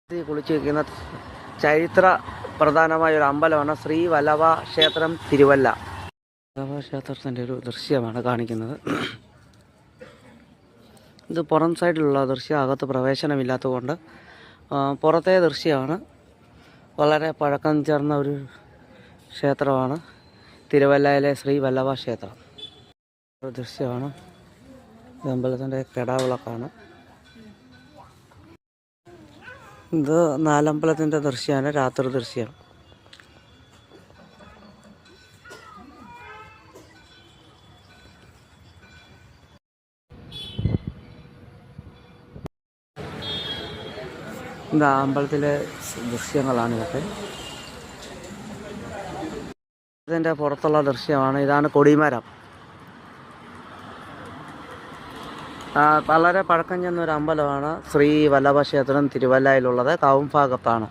കുളിച്ചു വയ്ക്കുന്ന ചരിത്ര പ്രധാനമായ ഒരു അമ്പലമാണ് ശ്രീ വല്ലഭ ക്ഷേത്രം തിരുവല്ല. വല്ലഭ ക്ഷേത്രത്തിൻ്റെ ഒരു ദൃശ്യമാണ് കാണിക്കുന്നത്. ഇത് പുറം സൈഡിലുള്ള ദൃശ്യം, അകത്ത് പ്രവേശനമില്ലാത്തതുകൊണ്ട് പുറത്തെ ദൃശ്യമാണ്. വളരെ പഴക്കം ചേർന്ന ഒരു ക്ഷേത്രമാണ് തിരുവല്ലയിലെ ശ്രീ വല്ലഭ ക്ഷേത്രം. ഒരു ദൃശ്യമാണ്. ഇത് അമ്പലത്തിൻ്റെ കെടാവിളക്കാണ്. ഇത് നാലമ്പലത്തിൻ്റെ ദൃശ്യമാണ്, രാത്രി ദൃശ്യം. ഇത് അമ്പലത്തിലെ ദൃശ്യങ്ങളാണ് ഇതൊക്കെ. ഇതിൻ്റെ പുറത്തുള്ള ദൃശ്യമാണ്. ഇതാണ് കൊടിമരം. വളരെ പഴക്കം ചെന്നൊരു അമ്പലമാണ് ശ്രീ വല്ലഭ ക്ഷേത്രം തിരുവല്ലയിലുള്ളത്. കാവുംഭാഗത്താണ്.